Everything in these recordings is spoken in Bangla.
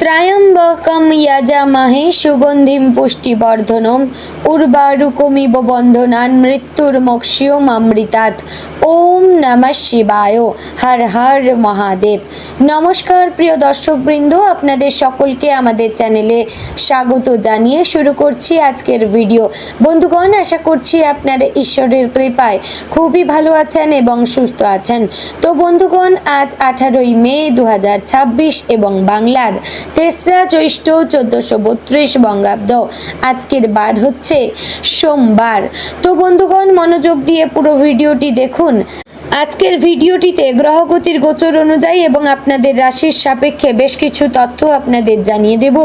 ত্র্যম্বকম যজামহে সুগন্ধিম পুষ্টিবর্ধনম উর্বারুকমিব বন্ধনান মৃত্যুর্মোক্ষীয়মামৃতাৎ। ওম নমঃ শিবায়। হর হর মহাদেব। নমস্কার প্রিয় দর্শকবৃন্দ, আপনাদের সকলকে আমাদের চ্যানেলে স্বাগত জানিয়ে শুরু করছি আজকের ভিডিও। বন্ধুগণ, আশা করছি আপনারা ঈশ্বরের কৃপায় খুবই ভালো আছেন এবং সুস্থ আছেন। তো বন্ধুগণ, আজ 18ই মে 2026 এবং বাংলার 3রা জ্যৈষ্ঠ 1432 বঙ্গাব্দ। আজকের বার হচ্ছে সোমবার। তো বন্ধুগণ, মনোযোগ দিয়ে পুরো ভিডিওটি দেখুন। আজকের ভিডিওটিতে গ্রহগতির গোচর অনুযায়ী এবং আপনাদের রাশির সাপেক্ষে বেশ কিছু তথ্য আপনাদের জানিয়ে দেব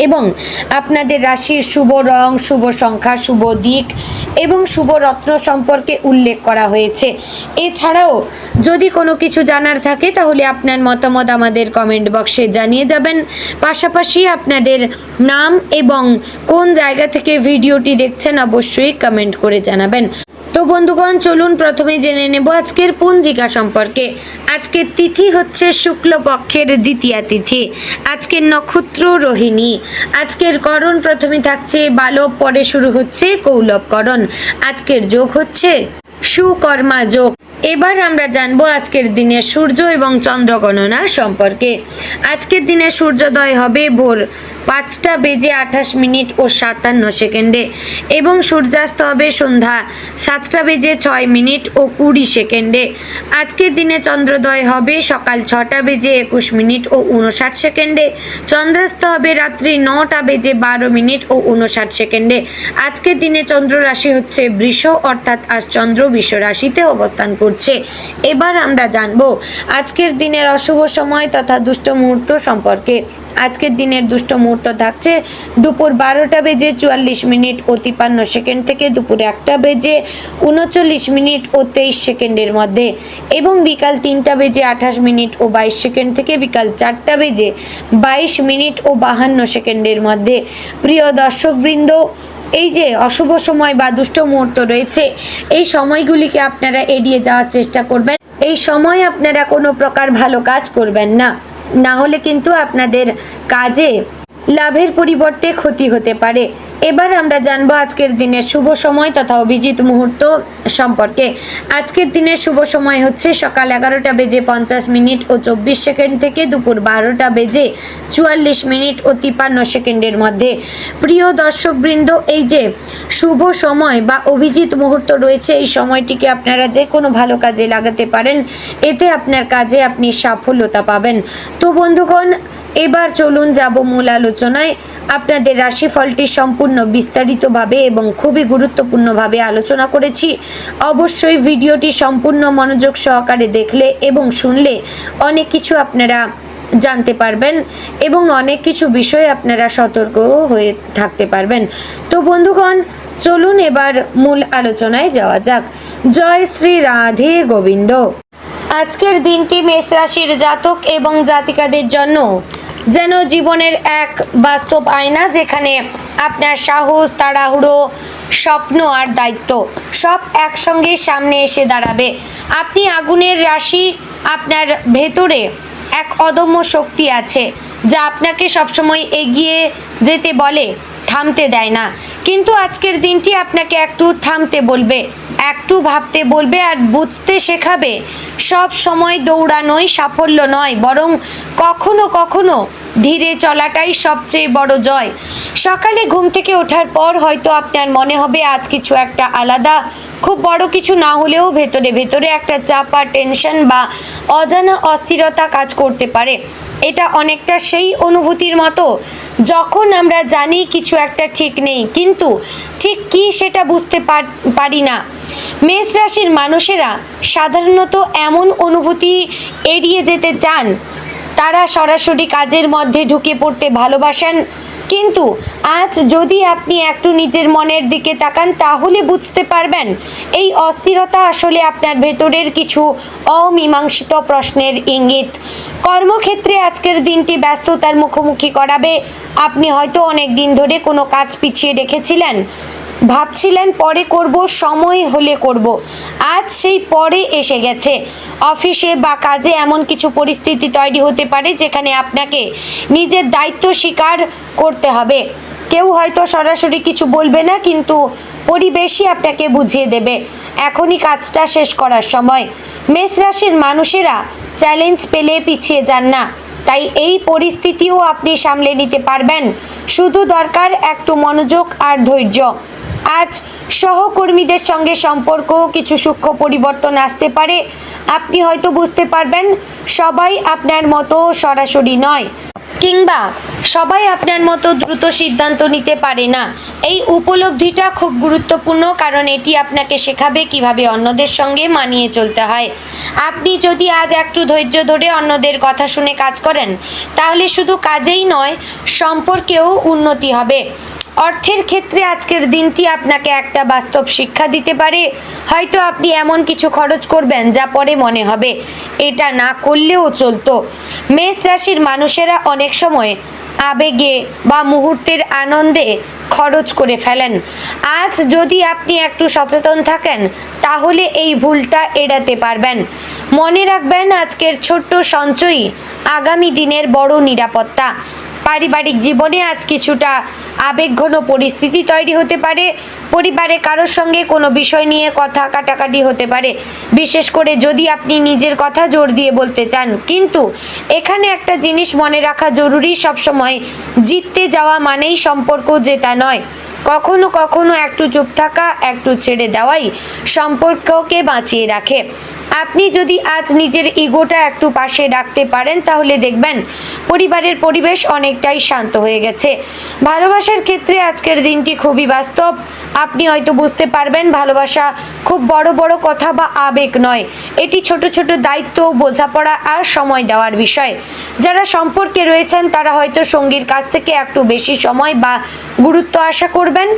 এবং আপনাদের রাশির শুভ রং, শুভ সংখ্যা, শুভ দিক এবং শুভ রত্ন সম্পর্কে উল্লেখ করা হয়েছে। এছাড়াও যদি কোনো কিছু জানার থাকে তাহলে আপনার মতামত আমাদের কমেন্ট বক্সে জানিয়ে যাবেন। পাশাপাশি আপনাদের নাম এবং কোন জায়গা থেকে ভিডিওটি দেখছেন অবশ্যই কমেন্ট করে জানাবেন। তো বন্ধুগণ, চলুন প্রথমে জেনে নেব আজকের পঞ্জিকা সম্পর্কে। আজকের তিথি হচ্ছে শুক্লপক্ষের দ্বিতীয়া তিথি। আজকের নক্ষত্র রোহিণী। আজকের করণ প্রথমে থাকছে বালব, পরে শুরু হচ্ছে কৌলবকরণ। আজকের যোগ হচ্ছে সুকর্মা যোগ। এবার আমরা জানবো আজকের দিনে সূর্য এবং চন্দ্র গণনা সম্পর্কে। আজকের দিনে সূর্যোদয় হবে ভোর 5:28 ও 57 সেকেন্ডে এবং সূর্যাস্ত হবে সন্ধ্যা 7:06 ও 20 সেকেন্ডে। আজকের দিনে চন্দ্রোদয় হবে সকাল 6:21 ও 59 সেকেন্ডে। চন্দ্রাস্ত হবে রাত্রি 9:12 ও 59 সেকেন্ডে। আজকের দিনে চন্দ্র রাশি হচ্ছে বৃষ, অর্থাৎ আজ চন্দ্র বৃষ রাশিতে অবস্থান করছে। এবার আমরা জানবো আজকের দিনের অশুভ সময় তথা দুষ্ট মুহূর্ত সম্পর্কে। আজকের দিনের দুষ্ট মুহূর্ত থাকছে দুপুর 12:44 ও 53 সেকেন্ড থেকে দুপুর 1:39 ও 23 সেকেন্ডের মধ্যে এবং বিকাল 3:28 ও 22 সেকেন্ড থেকে বিকাল 4:22 ও 52 সেকেন্ডের মধ্যে। প্রিয় দর্শকবৃন্দ, এই যে অশুভ সময় বা দুষ্ট মুহূর্ত রয়েছে, এই সময়গুলিকে আপনারা এড়িয়ে যাওয়ার চেষ্টা করবেন। এই সময় আপনারা কোনো প্রকার ভালো কাজ করবেন না, না হলে কিন্তু আপনাদের কাজে লাভের পরিবর্তে ক্ষতি হতে পারে। এবার আমরা জানবো আজকের দিনের শুভ সময় তথা অভিজিৎ মুহূর্ত সম্পর্কে। আজকের দিনের শুভ সময় হচ্ছে সকাল 11:50 ও 24 সেকেন্ড থেকে দুপুর 12:44 ও 53 সেকেন্ডের মধ্যে। প্রিয় দর্শকবৃন্দ, এই যে শুভ সময় বা অভিজিৎ মুহূর্ত রয়েছে, এই সময়টিকে আপনারা যে কোনো ভালো কাজে লাগাতে পারেন, এতে আপনার কাজে আপনি সাফল্যতা পাবেন। তো বন্ধুগণ, এবার চলুন যাব মূল আলোচনায়। আপনাদের রাশিফলটি সম্পূর্ণ বিস্তারিতভাবে এবং খুবই গুরুত্বপূর্ণভাবে আলোচনা করেছি। অবশ্যই ভিডিওটি সম্পূর্ণ মনোযোগ সহকারে দেখলে এবং শুনলে অনেক কিছু আপনারা জানতে পারবেন এবং অনেক কিছু বিষয়ে আপনারা সতর্ক হয়ে থাকতে পারবেন। তো বন্ধুগণ, চলুন এবার মূল আলোচনায় যাওয়া যাক। জয় শ্রী রাধে গোবিন্দ। আজকের দিনটি মেষ রাশির জাতক এবং জাতিকাদের জন্য যেন জীবনের এক বাস্তব আয়না, যেখানে আপনার সাহস, তাড়াহুড়ো, স্বপ্ন আর দায়িত্ব সব একসঙ্গে সামনে এসে দাঁড়াবে। আপনি আগুনের রাশি, আপনার ভেতরে এক অদম্য শক্তি আছে যা আপনাকে সবসময় এগিয়ে যেতে বলে, থামতে দেয় না। কিন্তু আজকের দিনটি আপনাকে একটু থামতে বলবে, একটু ভাবতে বলবে আর বুঝতে শেখাবে সব সময় দৌড়ানোই সাফল্য নয়, বরং কখনো কখনো ধীরে চলাটাই সবচেয়ে বড় জয়। সকালে ঘুম থেকে ওঠার পর হয়তো আপনার মনে হবে আজ কিছু একটা আলাদা, খুব বড় কিছু না হলেও ভেতরে ভেতরে একটা চাপ আর টেনশন বা অজানা অস্থিরতা কাজ করতে পারে। এটা অনেকটা সেই অনুভূতির মতো যখন আমরা জানি কিছু একটা ঠিক নেই, কিন্তু ঠিক কি সেটা বুঝতে পারি না। মেষ রাশির মানুষেরা সাধারণত এমন অনুভূতি এড়িয়ে যেতে চান। তারা সরাসরি কাজের মধ্যে ঢুকে পড়তে ভালোবাসেন, কিন্তু আজ যদি আপনি একটু নিজের মনের দিকে তাকান তাহলে বুঝতে পারবেন এই অস্থিরতা আসলে আপনার ভেতরের কিছু অমীমাংসিত প্রশ্নের ইঙ্গিত। কর্মক্ষেত্রে আজকের দিনটি ব্যস্ততার মুখোমুখি করাবে। আপনি হয়তো অনেক দিন ধরে কোনো কাজ পিছিয়ে রেখেছিলেন ভাবছিলেন পরে করব, সময় হলে করব, আজ সেই পরে এসে গেছে। অফিসে বা কাজে এমন কিছু পরিস্থিতি তৈরি হতে পারে যেখানে আপনাকে নিজের দায়িত্ব স্বীকার করতে হবে। কেউ হয়তো সরাসরি কিছু বলবে না, কিন্তু পরিবেশই আপনাকে বুঝিয়ে দেবে এখনই কাজটা শেষ করার সময়। মেষ রাশির মানুষেরা চ্যালেঞ্জ পেলে পিছিয়ে যান না, তাই এই পরিস্থিতিও আপনি সামলে নিতে পারবেন। শুধু দরকার একটু মনোযোগ আর ধৈর্য। আজ সহকর্মীদের সঙ্গে সম্পর্কও কিছু সূক্ষ্ম পরিবর্তন আসতে পারে। আপনি হয়তো বুঝতে পারবেন সবাই আপনার মতো সরাসরি নয়, কিংবা সবাই আপনার মতো দ্রুত সিদ্ধান্ত নিতে পারে না। এই উপলব্ধিটা খুব গুরুত্বপূর্ণ, কারণ এটি আপনাকে শেখাবে কিভাবে অন্যদের সঙ্গে মানিয়ে চলতে হয়। আপনি যদি আজ একটু ধৈর্য ধরে অন্যদের কথা শুনে কাজ করেন, তাহলে শুধু কাজেই নয়, সম্পর্কেও উন্নতি হবে। অর্থের ক্ষেত্রে আজকের দিনটি আপনাকে একটা বাস্তব শিক্ষা দিতে পারে। হয়তো আপনি এমন কিছু খরচ করবেন যা পরে মনে হবে এটা না করলেও চলতো। মেষ রাশির মানুষেরা অনেক সময় আবেগে বা মুহূর্তের আনন্দে খরচ করে ফেলেন। আজ যদি আপনি একটু সচেতন থাকেন, তাহলে এই ভুলটা এড়াতে পারবেন। মনে রাখবেন, আজকের ছোট্ট সঞ্চয়ই আগামী দিনের বড় নিরাপত্তা। পারিবারিক জীবনে আজ কিছুটা আবেগঘন পরিস্থিতি তৈরি হতে পারে। পরিবারে কারোর সঙ্গে কোনো বিষয় নিয়ে কথা কাটাকাটি হতে পারে, বিশেষ করে যদি আপনি নিজের কথা জোর দিয়ে বলতে চান। কিন্তু এখানে একটা জিনিস মনে রাখা জরুরি, সবসময় জিততে যাওয়া মানেই সম্পর্ক জেতা নয়। কখনো কখনো একটু চুপ থাকা, একটু ছেড়ে দেওয়াই সম্পর্ককে বাঁচিয়ে রাখে। আপনি যদি আজ নিজের ইগোটা একটু পাশে রাখতে পারেন, তাহলে দেখবেন পরিবারের পরিবেশ অনেকটাই শান্ত হয়ে গেছে। ভালোবাসার ক্ষেত্রে আজকের দিনটি খুবই বাস্তব। আপনি হয়তো বুঝতে পারবেন ভালোবাসা খুব বড় বড় কথা বা আবেগ নয়, এটি ছোট ছোট দায়িত্ব, বোঝাপড়া আর সময় দেওয়ার বিষয়। যারা সম্পর্কে রয়েছেন তারা হয়তো সঙ্গীর কাছ থেকে একটু বেশি সময় বা গুরুত্ব আশা করবেন।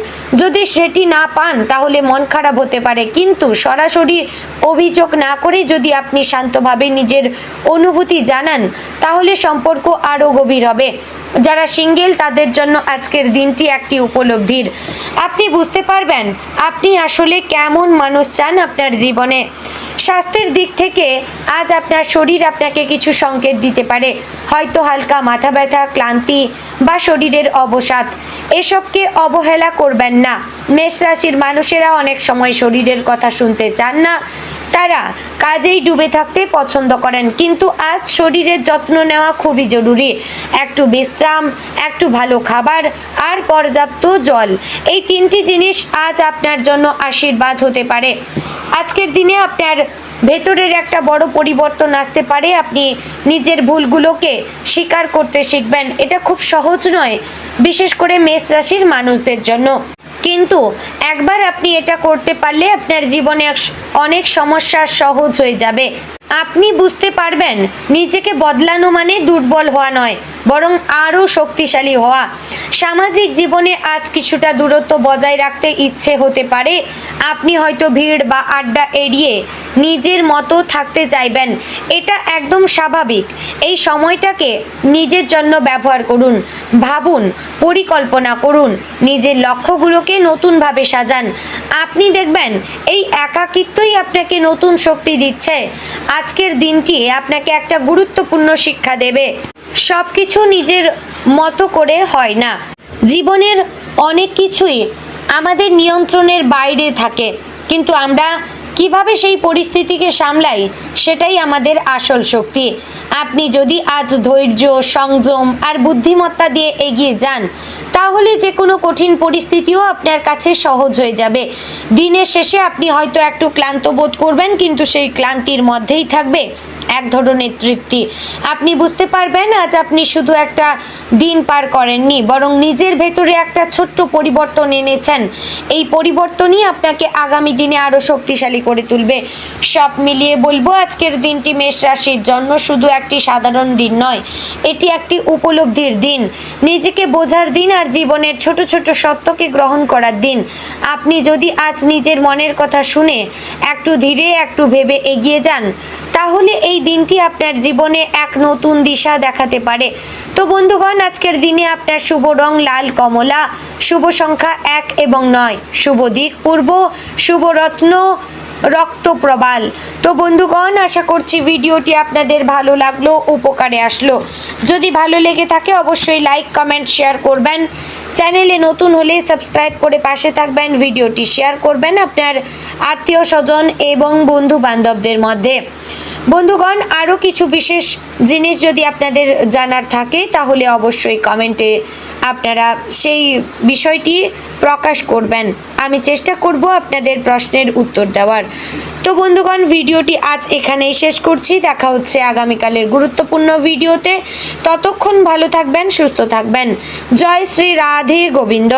যদি সেটি না পান, তাহলে মন খারাপ হতে পারে, কিন্তু সরাসরি অভিযোগ না করে যদি আপনি শান্তভাবে নিজের অনুভূতি জানান, তাহলে সম্পর্ক আরও গভীর হবে। যারা সিঙ্গেল, তাদের জন্য আজকের দিনটি একটি উপলব্ধির। আপনি বুঝতে পারবেন আপনি আসলে কেমন মানুষ চান আপনার জীবনে। স্বাস্থ্যের দিক থেকে আজ আপনার শরীর আপনাকে কিছু সংকেত দিতে পারে, হয়তো হালকা মাথা ব্যথা, ক্লান্তি বা শরীরের অবসাদ। এসবকে অবহেলা করবেন না। মেষ রাশির মানুষেরা অনেক সময় শরীরের কথা শুনতে চান না, তারা কাজেই ডুবে থাকতে পছন্দ করেন, কিন্তু আজ শরীরের যত্ন নেওয়া খুবই জরুরি। একটু বিশ্রাম, একটু ভালো খাবার আর পর্যাপ্ত জল, এই তিনটি জিনিস আজ আপনার জন্য আশীর্বাদ হতে পারে। আজকের দিনে আপনার ভেতরের একটা বড় পরিবর্তন আসতে পারে। আপনি নিজের ভুলগুলোকে স্বীকার করতে শিখবেন। এটা খুব সহজ নয়, বিশেষ করে মেষ রাশির মানুষদের জন্য, কিন্তু একবার আপনি এটা করতে পারলে আপনার জীবনে অনেক সমস্যা সহজ হয়ে যাবে। আপনি বুঝতে পারবেন নিজেকে বদলানো মানে দুর্বল হওয়া নয়, বরং আরও শক্তিশালী হওয়া। সামাজিক জীবনে আজ কিছুটা দূরত্ব বজায় রাখতে ইচ্ছে হতে পারে। আপনি হয়তো ভিড় বা আড্ডা এড়িয়ে নিজের মতো থাকতে চাইবেন, এটা একদম স্বাভাবিক। এই সময়টাকে নিজের জন্য ব্যবহার করুন, ভাবুন, পরিকল্পনা করুন, নিজের লক্ষ্যগুলোকে নতুনভাবে সাজান। আপনি দেখবেন এই একাকিত্বই আপনাকে নতুন শক্তি দিচ্ছে। আজকের দিনটি আপনাকে একটা গুরুত্বপূর্ণ শিক্ষা দেবে। সব কিছু নিজের মতো করে হয় না। জীবনের অনেক কিছুই আমাদের নিয়ন্ত্রণের বাইরে থাকে, কিন্তু আমরা কিভাবে সেই পরিস্থিতিকে সামলাই, সেটাই আমাদের আসল শক্তি। আপনি যদি আজ ধৈর্য, সংযম আর বুদ্ধিমত্তা দিয়ে এগিয়ে যান, তাহলে যে কোনো কঠিন পরিস্থিতিও আপনার কাছে সহজ হয়ে যাবে। দিনের শেষে আপনি হয়তো একটু ক্লান্ত বোধ করবেন, কিন্তু সেই ক্লান্তির মধ্যেই থাকবে এক ধরনের তৃপ্তি। আপনি বুঝতে পারবেন আজ আপনি শুধু একটা দিন পার করেননি, বরং নিজের ভেতরে একটা ছোট্ট পরিবর্তন এনেছেন। এই পরিবর্তনই আপনাকে আগামী দিনে আরও শক্তিশালী করে তুলবে। সব মিলিয়ে বলবো, আজকের দিনটি মেষ রাশির জন্য শুধু একটি সাধারণ দিন নয়, এটি একটি উপলব্ধির দিন, নিজেকে বোঝার দিন আর জীবনের ছোট ছোট সত্যকে গ্রহণ করার দিন। আপনি যদি আজ নিজের মনের কথা শুনে একটু ধীরে, একটু ভেবে এগিয়ে যান, তাহলে এই দিনটি আপনার জীবনে এক নতুন দিশা দেখাতে পারে। তো বন্ধুগণ, আজকের দিনে আপনার শুভ রং লাল কমলা, শুভ সংখ্যা 1 এবং 9, শুভ দিক পূর্ব, শুভ রত্ন রক্তপ্রবাল। তো বন্ধুগণ, আশা করছি ভিডিওটি আপনাদের ভালো লাগলো, উপকারে আসলো। যদি ভালো লেগে থাকে অবশ্যই লাইক কমেন্ট শেয়ার করবেন। চ্যানেলে নতুন হলে সাবস্ক্রাইব করে পাশে থাকবেন, ভিডিওটি শেয়ার করবেন আপনার আত্মীয় স্বজন এবং বন্ধু বান্ধবদের মধ্যে। বন্ধুগণ, আরও কিছু বিশেষ জিনিস যদি আপনাদের জানার থাকে তাহলে অবশ্যই কমেন্টে আপনারা সেই বিষয়টি প্রকাশ করবেন। আমি চেষ্টা করব আপনাদের প্রশ্নের উত্তর দেওয়ার। তো বন্ধুগণ, ভিডিওটি আজ এখানেই শেষ করছি। দেখা হচ্ছে আগামীকালের গুরুত্বপূর্ণ ভিডিওতে। ততক্ষণ ভালো থাকবেন, সুস্থ থাকবেন। জয় শ্রী রাধে গোবিন্দ।